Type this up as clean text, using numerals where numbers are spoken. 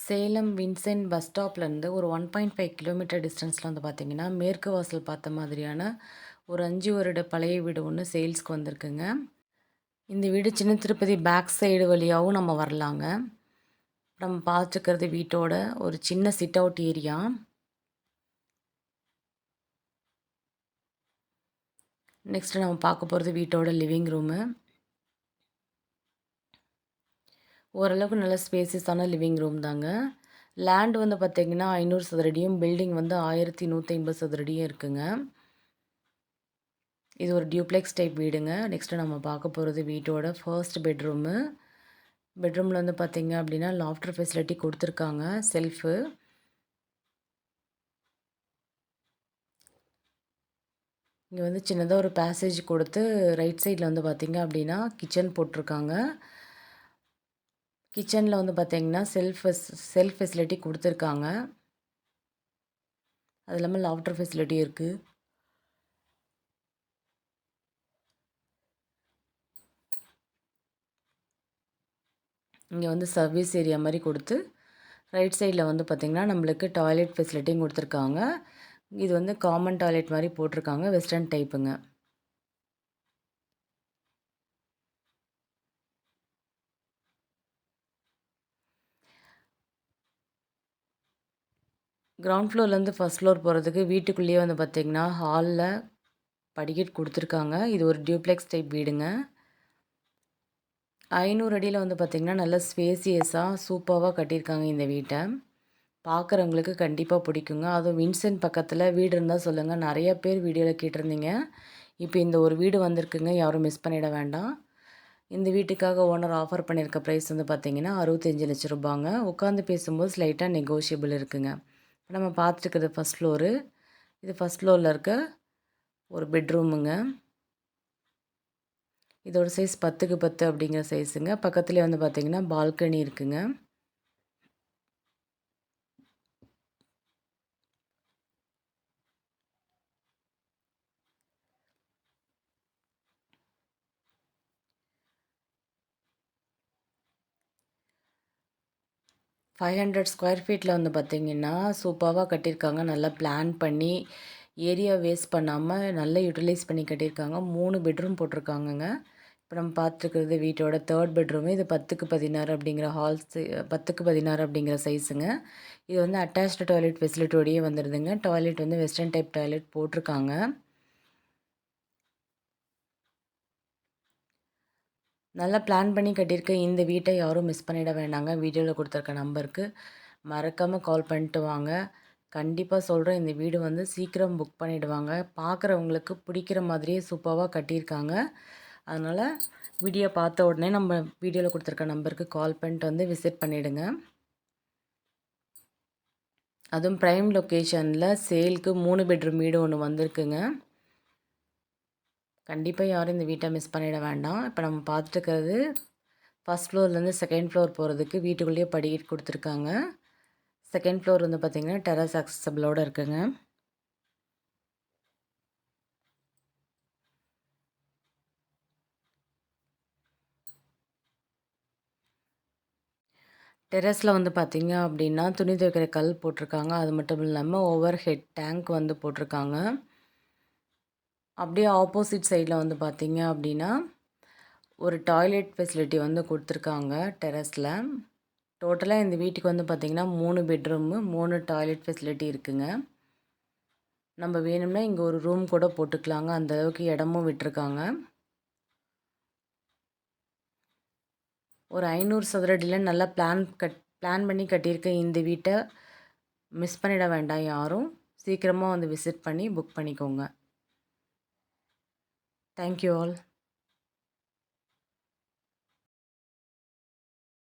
Salem Vincent bus ஸ்டாப்லேருந்து ஒரு 1.5 kilometre டிஸ்டன்ஸில் வந்து பார்த்தீங்கன்னா, மேற்கு வாசல் பார்த்த மாதிரியான ஒரு 5 வருட பழைய வீடு ஒன்று சேல்ஸ்க்கு வந்திருக்குங்க. இந்த வீடு சின்ன திருப்பதி பேக் சைடு வழியாகவும் நம்ம வரலாங்க. நம்ம பார்த்துக்கிறது வீட்டோட ஒரு சின்ன சிட் அவுட் ஏரியா. நெக்ஸ்ட்டு நம்ம பார்க்க போகிறது வீட்டோட லிவிங் ரூமு. ஓரளவுக்கு நல்ல ஸ்பேசியஸான லிவிங் ரூம் தாங்க. லேண்ட் வந்து பார்த்திங்கன்னா 500 சதுரடியும், பில்டிங் வந்து 1150 சதுரடியும் இருக்குங்க. இது ஒரு டியூப்ளெக்ஸ் டைப் வீடுங்க. நெக்ஸ்ட்டு நம்ம பார்க்க போகிறது வீட்டோட ஃபர்ஸ்ட் பெட்ரூமு. பெட்ரூமில் வந்து பார்த்திங்க அப்படின்னா லாஃப்டர் ஃபெசிலிட்டி கொடுத்துருக்காங்க. செல்ஃபு, இங்கே வந்து சின்னதாக ஒரு பேசேஜ் கொடுத்து ரைட் சைடில் வந்து பார்த்திங்க அப்படின்னா கிச்சன் போட்டிருக்காங்க. கிச்சனில் வந்து பார்த்திங்கன்னா செல்ஃப் ஃபெசிலிட்டி கொடுத்துருக்காங்க. அது இல்லாமல் லாஃப்டர் ஃபெசிலிட்டி இருக்குது. இங்கே வந்து சர்வீஸ் ஏரியா மாதிரி கொடுத்து ரைட் சைடில் வந்து பார்த்திங்கன்னா நம்மளுக்கு டாய்லெட் ஃபெசிலிட்டியும் கொடுத்துருக்காங்க. இது வந்து காமன் டாய்லெட் மாதிரி போட்டிருக்காங்க, வெஸ்டர்ன் டைப்புங்க. கிரவுண்ட் ஃப்ளோர்லேருந்து ஃபஸ்ட் ஃப்ளோர் போகிறதுக்கு வீட்டுக்குள்ளேயே வந்து பார்த்திங்கன்னா ஹாலில் படிக்கட் கொடுத்துருக்காங்க. இது ஒரு டியூப்ளெக்ஸ் டைப் வீடுங்க. 500 அடியில் வந்து பார்த்திங்கன்னா நல்ல ஸ்பேசியஸாக சூப்பராக கட்டியிருக்காங்க இந்த வீட்டை. பார்க்குறவங்களுக்கு கண்டிப்பாக பிடிக்குங்க. அதுவும் வின்சென்ட் பக்கத்தில் வீடு இருந்தால் சொல்லுங்கள். நிறைய பேர் வீடியோவில் கேட்டிருந்தீங்க. இப்போ இந்த ஒரு வீடு வந்திருக்குங்க, யாரும் மிஸ் பண்ணிட வேண்டாம். இந்த வீட்டுக்காக ஓனர் ஆஃபர் பண்ணியிருக்க ப்ரைஸ் வந்து பார்த்திங்கன்னா 65 லட்ச ரூபாங்க. உட்காந்து பேசும்போது ஸ்லைட்டாக நெகோஷியபிள் இருக்குங்க. இப்போ நம்ம பார்த்துருக்குறது ஃபஸ்ட் ஃப்ளோரு. இது ஃபஸ்ட் ஃப்ளோரில் இருக்க ஒரு பெட்ரூமுங்க. இதோட சைஸ் 10க்கு 10 அப்படிங்கிற சைஸுங்க. பக்கத்துலேயே வந்து பார்த்திங்கன்னா பால்கனி இருக்குங்க. ஃபைவ் 500 ஸ்கொயர் ஃபீட்டில் வந்து பார்த்திங்கன்னா சூப்பராக கட்டியிருக்காங்க. நல்லா பிளான் பண்ணி ஏரியா வேஸ்ட் பண்ணாமல் நல்லா யூட்டிலைஸ் பண்ணி கட்டியிருக்காங்க. 3 பெட்ரூம் போட்டிருக்காங்கங்க. இப்போ நம்ம பார்த்துருக்கிறது வீட்டோட தேர்ட் பெட்ரூமு. இது 10க்கு 16 அப்படிங்கிற 10க்கு 16 அப்படிங்கிற சைஸுங்க. இது வந்து அட்டாச்டு டாய்லெட் ஃபெசிலிட்டியோடையே வந்துடுதுங்க. டாய்லெட் வந்து வெஸ்டர்ன் டைப் டாய்லெட் போட்டிருக்காங்க. நல்லா பிளான் பண்ணி கட்டியிருக்க இந்த வீட்டை யாரும் மிஸ் பண்ணிட வேண்டாங்க. வீடியோவில் கொடுத்துருக்க நம்பருக்கு மறக்காமல் கால் பண்ணிட்டு வாங்க. கண்டிப்பாக சொல்கிறேன், இந்த வீடு வந்து சீக்கிரம் புக் பண்ணிவிடுவாங்க. பார்க்குறவங்களுக்கு பிடிக்கிற மாதிரியே சூப்பராக கட்டியிருக்காங்க. அதனால் வீடியோ பார்த்த உடனே நம்ம வீடியோவில் கொடுத்துருக்க நம்பருக்கு கால் பண்ணிட்டு வந்து விசிட் பண்ணிவிடுங்க. அதுவும் ப்ரைம் லொக்கேஷனில் சேலுக்கு 3 பெட்ரூம் வீடு ஒன்று வந்திருக்குங்க. கண்டிப்பாக யாரும் இந்த வீட்டை மிஸ் பண்ணிட வேண்டாம். இப்போ நம்ம பார்த்துட்டுருக்கிறது ஃபஸ்ட் ஃப்ளோர்லேருந்து செகண்ட் ஃப்ளோர் போகிறதுக்கு வீட்டுக்குள்ளேயே படிக்கட்டு கொடுத்துருக்காங்க. செகண்ட் ஃப்ளோர் வந்து பார்த்திங்கன்னா டெரஸ் அக்சசபிளோடு இருக்குங்க. டெரஸில் வந்து பார்த்திங்க அப்படின்னா துணி துவைக்கிற கல் போட்டிருக்காங்க. அது மட்டும் இல்லாமல் ஓவர் ஹெட் டேங்க் வந்து போட்டிருக்காங்க. அப்படியே ஆப்போசிட் சைடில் வந்து பார்த்திங்க அப்படின்னா ஒரு டாய்லெட் ஃபெசிலிட்டி வந்து கொடுத்துருக்காங்க டெரஸில். டோட்டலாக இந்த வீட்டுக்கு வந்து பார்த்திங்கன்னா 3 பெட்ரூமு 3 டாய்லெட் ஃபெசிலிட்டி இருக்குங்க. நம்ம வேணும்னா இங்கே ஒரு ரூம் கூட போட்டுக்கலாங்க, அந்தளவுக்கு இடமும் விட்டுருக்காங்க. ஒரு 500 சதுரடியில் நல்லா பிளான் பண்ணி கட்டியிருக்க இந்த வீட்டை மிஸ் பண்ணிட வேண்டாம் யாரும். சீக்கிரமாக வந்து விசிட் பண்ணி புக் பண்ணிக்கோங்க. Thank you all.